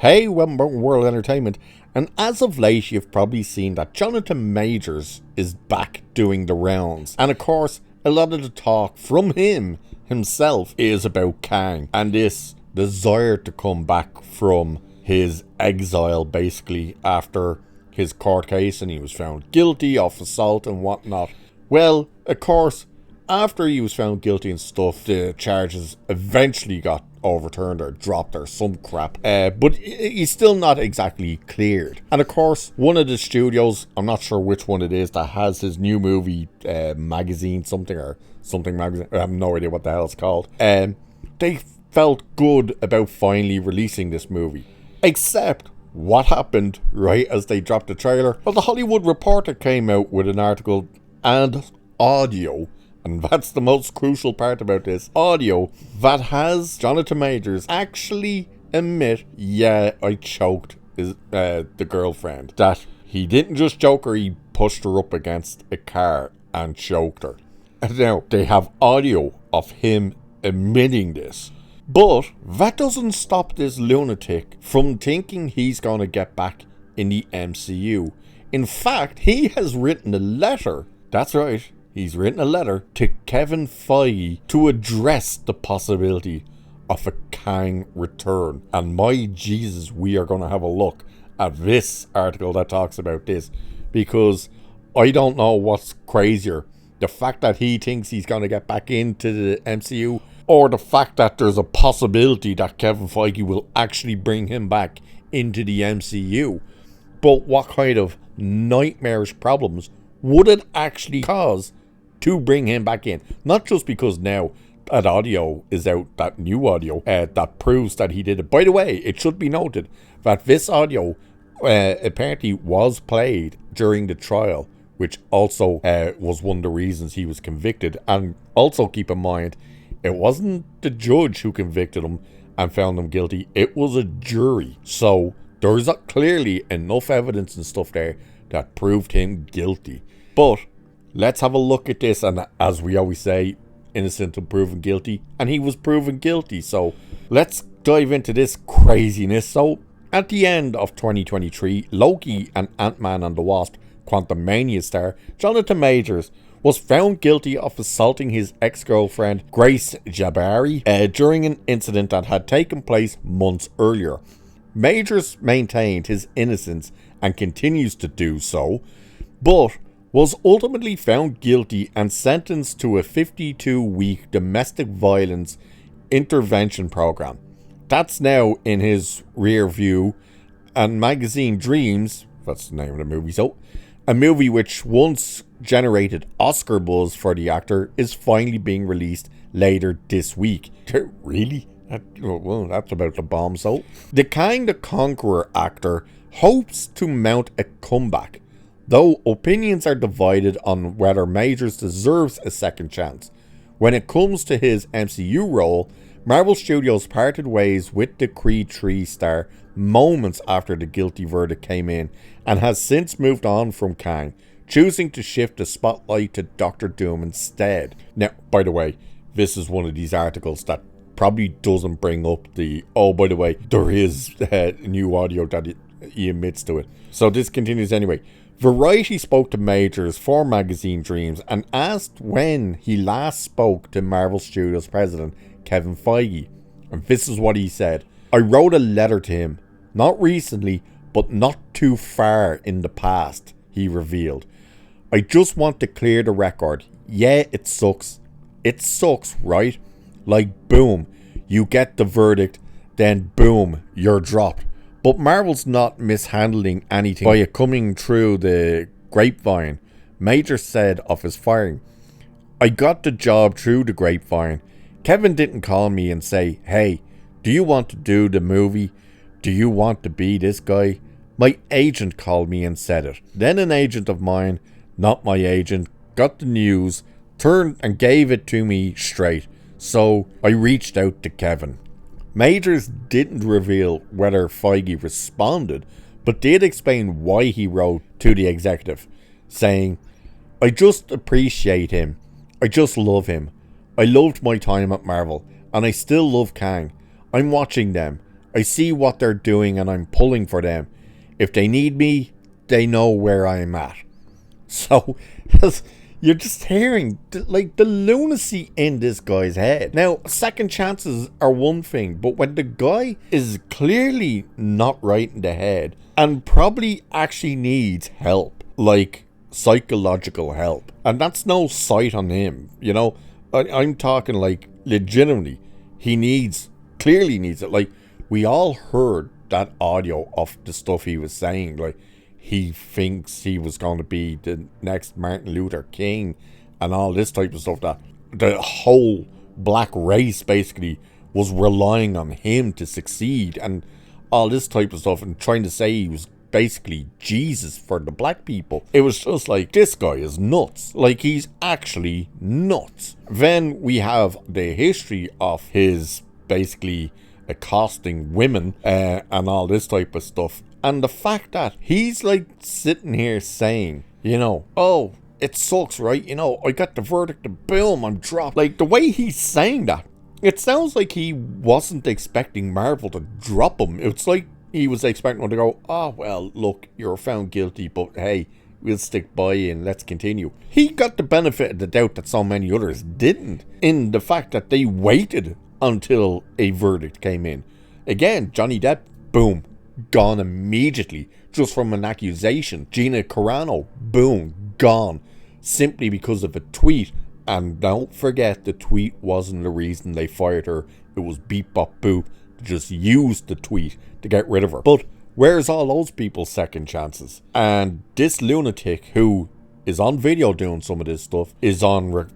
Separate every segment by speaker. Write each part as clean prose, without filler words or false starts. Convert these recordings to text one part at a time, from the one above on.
Speaker 1: Hey, World Entertainment, and as of late you've probably seen that Jonathan Majors is back doing the rounds. And of course, a lot of the talk from him himself is about Kang and this desire to come back from his exile, basically, after his court case and he was found guilty of assault and whatnot. Well, of course, after he was found guilty and stuff, the charges eventually got overturned or dropped or some crap. But he's still not exactly cleared. And of course, one of the studios, I'm not sure which one it is, that has his new movie magazine, something magazine, I have no idea what the hell it's called. They felt good about finally releasing this movie. Except, what happened right as they dropped the trailer? Well, the Hollywood Reporter came out with an article and audio, and that's the most crucial part about this audio, that has Jonathan Majors actually admit, yeah, I choked the girlfriend. That he didn't just choke her, he pushed her up against a car and choked her. And now, they have audio of him admitting this. But that doesn't stop this lunatic from thinking he's going to get back in the MCU. In fact, he has written a letter. That's right. He's written a letter to Kevin Feige to address the possibility of a Kang return. And my Jesus, we are going to have a look at this article that talks about this. Because I don't know what's crazier. The fact that he thinks he's going to get back into the MCU, or the fact that there's a possibility that Kevin Feige will actually bring him back into the MCU. But what kind of nightmarish problems would it actually cause to bring him back in? Not just because now that audio is out, that new audio that proves that he did it. By the way, it should be noted that this audio apparently was played during the trial, which also was one of the reasons he was convicted. And also keep in mind, it wasn't the judge who convicted him and found him guilty. It was a jury. So there's clearly enough evidence and stuff there that proved him guilty. But let's have a look at this. And as we always say, innocent until proven guilty. And he was proven guilty. So let's dive into this craziness. So at the end of 2023, Loki and Ant-Man and the Wasp Quantumania star Jonathan Majors was found guilty of assaulting his ex-girlfriend Grace Jabari during an incident that had taken place months earlier. Majors maintained his innocence and continues to do so, but was ultimately found guilty and sentenced to a 52-week domestic violence intervention program. That's now in his rear view, and magazine Dreams, that's the name of the movie, so a movie which once generated Oscar buzz for the actor is finally being released later this week. Really? Well, that's about to bomb. So the Kang the Conqueror actor hopes to mount a comeback, though opinions are divided on whether Majors deserves a second chance. When it comes to his MCU role, Marvel Studios parted ways with the Creed 3 star moments after the guilty verdict came in, and has since moved on from Kang, choosing to shift the spotlight to Doctor Doom instead. Now, by the way, this is one of these articles that probably doesn't bring up the, oh, by the way, there is new audio that he admits to it. So this continues anyway. Variety spoke to Majors for magazine Dreams and asked when he last spoke to Marvel Studios president Kevin Feige. And this is what he said. I wrote a letter to him, not recently, but not too far in the past, he revealed. I just want to clear the record. Yeah, it sucks. It sucks, right? Like, boom, you get the verdict, then boom, you're dropped. But Marvel's not mishandling anything by it coming through the grapevine. Major said of his firing, I got the job through the grapevine. Kevin didn't call me and say, hey, do you want to do the movie? Do you want to be this guy? My agent called me and said it. Then an agent of mine, not my agent, got the news, turned and gave it to me straight. So I reached out to Kevin. Majors didn't reveal whether Feige responded, but did explain why he wrote to the executive, saying, I just appreciate him. I just love him. I loved my time at Marvel, and I still love Kang. I'm watching them, I see what they're doing and I'm pulling for them. If they need me, they know where I'm at. So, you're just hearing, like, the lunacy in this guy's head. Now, second chances are one thing, but when the guy is clearly not right in the head and probably actually needs help, like psychological help, and that's no sight on him, you know, I'm talking like legitimately, clearly needs it. Like, we all heard that audio of the stuff he was saying, like, he thinks he was going to be the next Martin Luther King and all this type of stuff, that the whole black race basically was relying on him to succeed and all this type of stuff, and trying to say he was basically Jesus for the black people. It was just like, this guy is nuts. Like, he's actually nuts. Then we have the history of his basically accosting women and all this type of stuff. And the fact that he's like sitting here saying, you know, oh, it sucks, right? You know, I got the verdict and boom, I'm dropped. Like, the way he's saying that, it sounds like he wasn't expecting Marvel to drop him. It's like he was expecting them to go, oh, well, look, you're found guilty, but hey, we'll stick by you and let's continue. He got the benefit of the doubt that so many others didn't, in the fact that they waited until a verdict came in. Again, Johnny Depp, boom, gone immediately, just from an accusation. Gina Carano, boom, gone, simply because of a tweet. And don't forget, the tweet wasn't the reason they fired her. It was beep bop boop, just used the tweet to get rid of her. But where's all those people's second chances? And this lunatic who is on video doing some of this stuff is on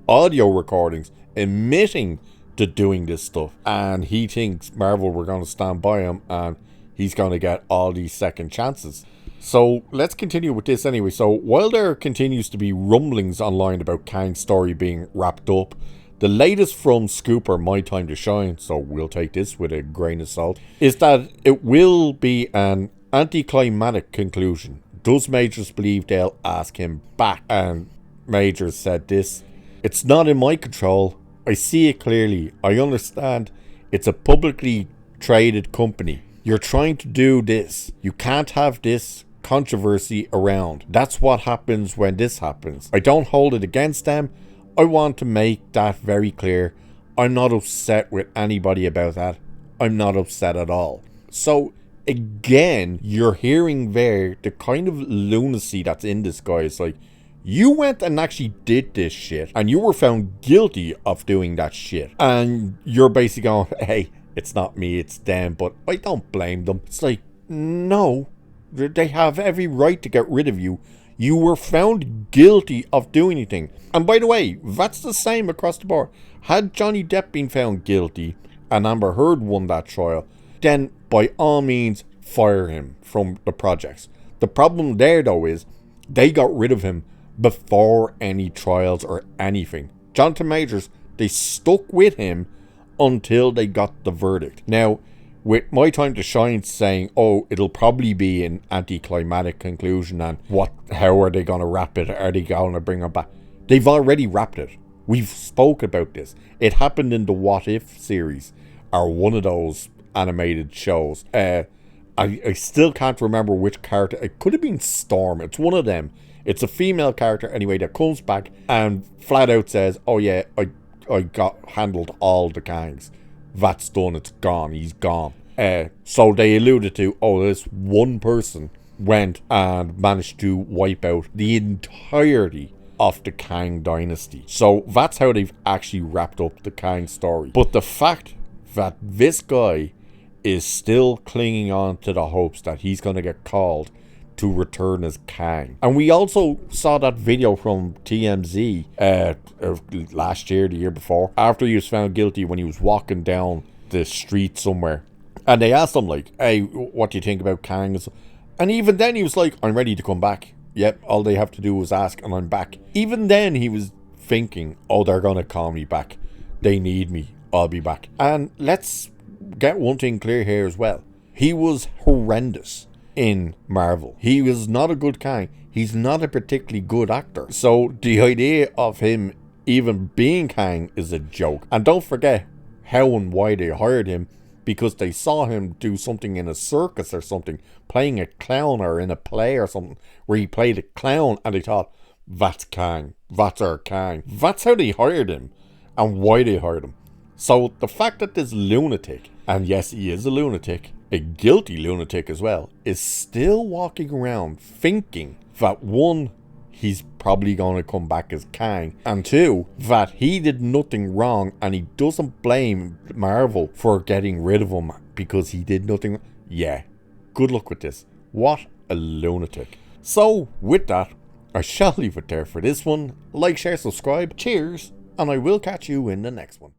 Speaker 1: audio recordings admitting to doing this stuff, and he thinks Marvel were going to stand by him and he's going to get all these second chances. So let's continue with this anyway. So while there continues to be rumblings online about Kang's story being wrapped up, the latest from Scooper, My Time to Shine, so we'll take this with a grain of salt, is that it will be an anticlimactic conclusion. Does Majors believe they'll ask him back? And Majors said this: "It's not in my control. I see it clearly. I understand. It's a publicly traded company. You're trying to do this. You can't have this controversy around. That's what happens when this happens. I don't hold it against them. I want to make that very clear. I'm not upset with anybody about that. I'm not upset at all." So again, you're hearing there the kind of lunacy that's in this guy. It's like, you went and actually did this shit, and you were found guilty of doing that shit. And you're basically going, hey, it's not me, it's them, but I don't blame them. It's like, no, they have every right to get rid of you. You were found guilty of doing anything. And by the way, that's the same across the board. Had Johnny Depp been found guilty and Amber Heard won that trial, then by all means, fire him from the projects. The problem there, though, is they got rid of him before any trials or anything. Jonathan Majors, they stuck with him until they got the verdict. Now, with My Time to Shine saying, oh, it'll probably be an anticlimactic conclusion, and how are they going to wrap it? Are they going to bring him back? They've already wrapped it. We've spoke about this. It happened in the What If series, or one of those animated shows. I still can't remember which character. It could have been Storm. It's one of them. It's a female character anyway that comes back and flat out says, oh yeah, I handled all the Kangs. That's done, it's gone, he's gone. So they alluded to, oh, this one person went and managed to wipe out the entirety of the Kang dynasty. So that's how they've actually wrapped up the Kang story. But the fact that this guy is still clinging on to the hopes that he's going to get called to return as Kang. And we also saw that video from TMZ last year, the year before, after he was found guilty, when he was walking down the street somewhere. And they asked him, like, hey, what do you think about Kang? And even then he was like, I'm ready to come back. Yep, all they have to do is ask and I'm back. Even then he was thinking, oh, they're going to call me back. They need me. I'll be back. And let's get one thing clear here as well. He was horrendous in Marvel. He was not a good Kang. He's not a particularly good actor. So the idea of him even being Kang is a joke. And don't forget how and why they hired him. because they saw him do something in a circus or something, playing a clown or in a play or something, where he played a clown, and they thought, that's Kang, that's our Kang. That's how they hired him, and why they hired him. So the fact that this lunatic, and yes, he is a lunatic, a guilty lunatic as well, is still walking around thinking that, one, he's probably going to come back as Kang, and two, that he did nothing wrong and he doesn't blame Marvel for getting rid of him because he did nothing. Yeah, good luck with this. What a lunatic. So with that, I shall leave it there for this one. Like, share, subscribe. Cheers, and I will catch you in the next one.